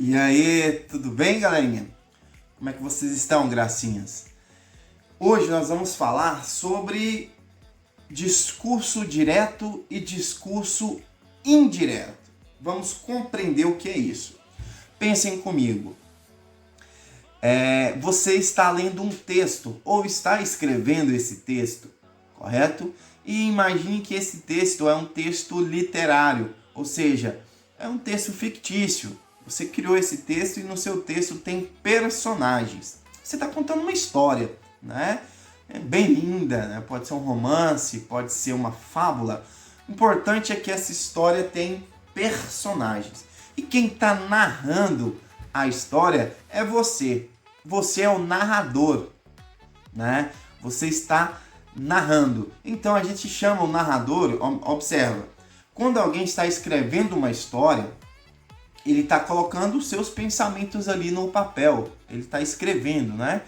E aí, tudo bem, galerinha? Como é que vocês estão, gracinhas? Hoje nós vamos falar sobre discurso direto e discurso indireto. Vamos compreender o que é isso. Pensem comigo. Você está lendo um texto ou está escrevendo esse texto, correto? E imagine que esse texto é um texto literário, ou seja, é um texto fictício. Você criou esse texto e no seu texto tem personagens. Você está contando uma história, né? É bem linda, né? Pode ser um romance, pode ser uma fábula. O importante é que essa história tem personagens. E quem está narrando a história é você. Você é o narrador, né? Você está narrando. Então a gente chama o narrador, observa, quando alguém está escrevendo uma história, ele está colocando os seus pensamentos ali no papel, ele está escrevendo, né?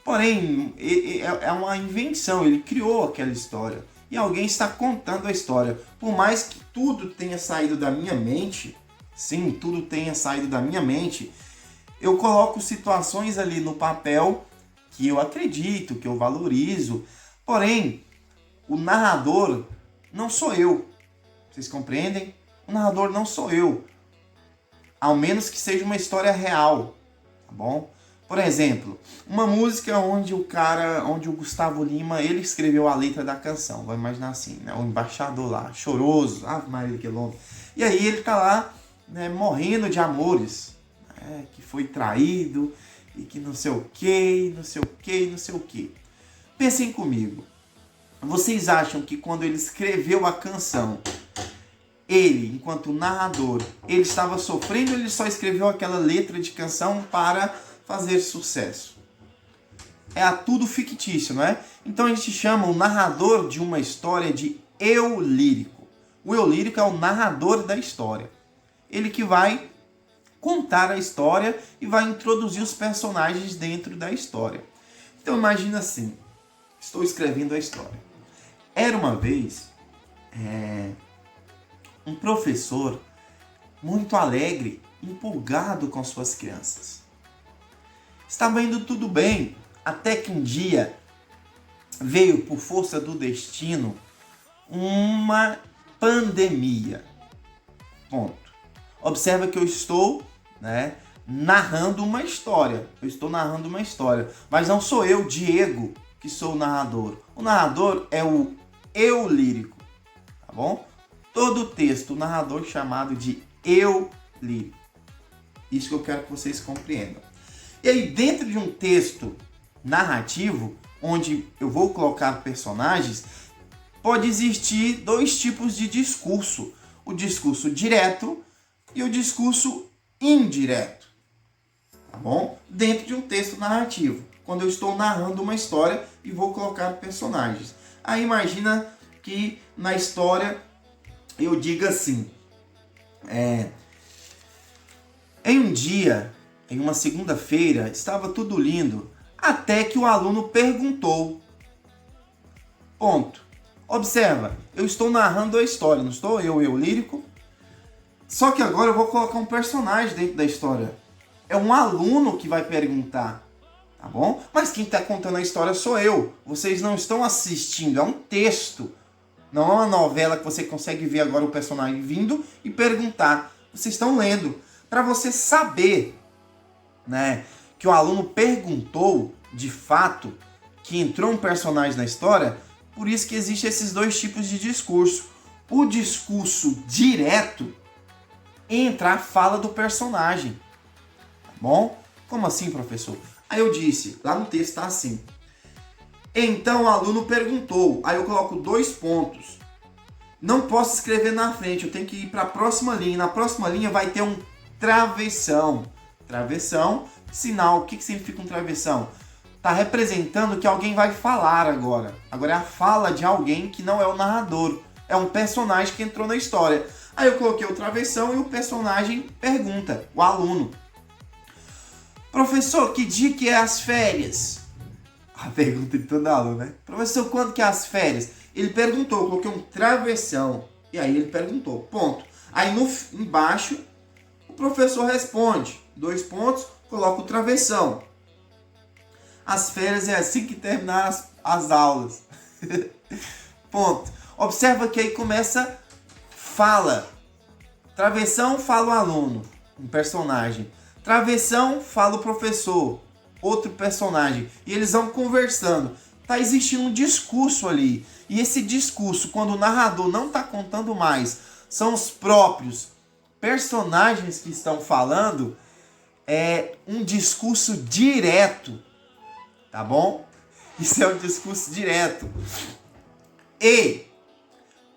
Porém, é uma invenção, ele criou aquela história e alguém está contando a história. Por mais que tudo tenha saído da minha mente, sim, tudo tenha saído da minha mente, eu coloco situações ali no papel que eu acredito, que eu valorizo. Porém, o narrador não sou eu. Vocês compreendem? O narrador não sou eu. Ao menos que seja uma história real, tá bom? Por exemplo, uma música onde o Gustavo Lima, ele escreveu a letra da canção. Vai imaginar assim, né? O embaixador lá, choroso, Ave Maria que longe. E aí ele tá lá, né, morrendo de amores, né, que foi traído e que não sei o que, não sei o que, não sei o que. Pensem comigo. Vocês acham que quando ele escreveu a canção, ele, enquanto narrador, ele estava sofrendo ou ele só escreveu aquela letra de canção para fazer sucesso? É tudo fictício, não é? Então a gente chama o narrador de uma história de eu lírico. O eu lírico é o narrador da história. Ele que vai contar a história e vai introduzir os personagens dentro da história. Então imagina assim, estou escrevendo a história. Era uma vez um professor muito alegre, empolgado com suas crianças. Estava indo tudo bem, até que um dia veio, por força do destino, uma pandemia. Ponto. Observa que eu estou, narrando uma história. Eu estou narrando uma história. Mas não sou eu, Diego, que sou o narrador. O narrador é o eu lírico. Tá bom? Todo texto, o narrador chamado de eu lírico. Isso que eu quero que vocês compreendam. E aí, dentro de um texto narrativo, onde eu vou colocar personagens, pode existir dois tipos de discurso. O discurso direto e o discurso indireto. Tá bom? Dentro de um texto narrativo. Quando eu estou narrando uma história e vou colocar personagens. Aí imagina que na história eu diga assim, em um dia, em uma segunda-feira, estava tudo lindo, até que o aluno perguntou. Ponto. Observa, eu estou narrando a história, não estou eu lírico? Só que agora eu vou colocar um personagem dentro da história. É um aluno que vai perguntar, tá bom? Mas quem está contando a história sou eu. Vocês não estão assistindo, é um texto. Não é uma novela que você consegue ver agora o personagem vindo e perguntar. Vocês estão lendo. Para você saber, que o aluno perguntou, de fato, que entrou um personagem na história, por isso que existem esses dois tipos de discurso. O discurso direto entra a fala do personagem. Tá bom? Como assim, professor? Aí eu disse, lá no texto está assim. Então o aluno perguntou, aí eu coloco 2 pontos. Não posso escrever na frente, eu tenho que ir para a próxima linha. Na próxima linha vai ter um travessão. Travessão, sinal. O que significa um travessão? Está representando que alguém vai falar agora. Agora é a fala de alguém que não é o narrador. É um personagem que entrou na história. Aí eu coloquei o travessão e o personagem pergunta, o aluno. Professor, que dia que é as férias? A pergunta de todo aluno, né? Professor, quando que é as férias? Ele perguntou, eu coloquei um travessão. E aí ele perguntou, ponto. Aí embaixo professor responde, 2 pontos, coloca o travessão. As férias é assim que terminar as aulas. Ponto. Observa que aí começa fala. Travessão, fala o aluno, um personagem. Travessão, fala o professor, outro personagem. E eles vão conversando. Está existindo um discurso ali. E esse discurso, quando o narrador não está contando mais, são os próprios personagens que estão falando, é um discurso direto. Tá bom? Isso é um discurso direto. E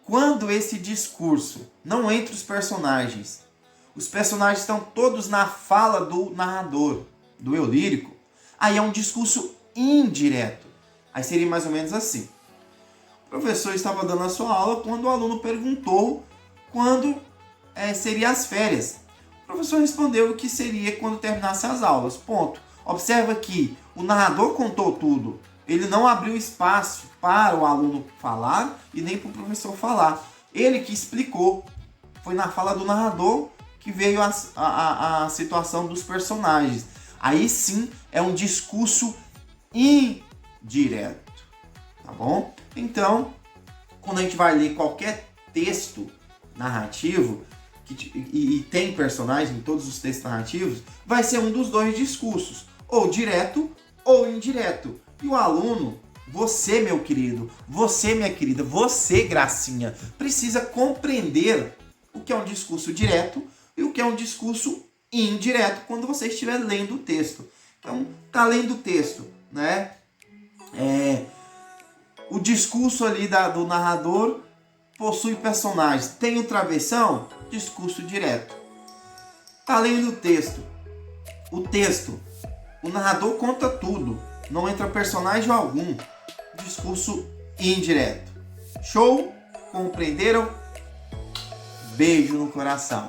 quando esse discurso não entra os personagens estão todos na fala do narrador, do eu lírico, aí é um discurso indireto. Aí seria mais ou menos assim. O professor estava dando a sua aula quando o aluno perguntou quando seria as férias. O professor respondeu que seria quando terminasse as aulas. Ponto. Observa que o narrador contou tudo. Ele não abriu espaço para o aluno falar e nem para o professor falar. Ele que explicou. Foi na fala do narrador que veio a situação dos personagens. Aí sim é um discurso indireto. Tá bom? Então, quando a gente vai ler qualquer texto narrativo e tem personagem em todos os textos narrativos, vai ser um dos 2 discursos, ou direto ou indireto. E o aluno, você, meu querido, você, minha querida, você, Gracinha, precisa compreender o que é um discurso direto e o que é um discurso indireto quando você estiver lendo o texto. Então, tá lendo o texto, né? O discurso ali do narrador possui personagens. Tem o travessão, discurso direto. Tá lendo o texto. O narrador conta tudo. Não entra personagem algum. Discurso indireto. Show? Compreenderam? Beijo no coração.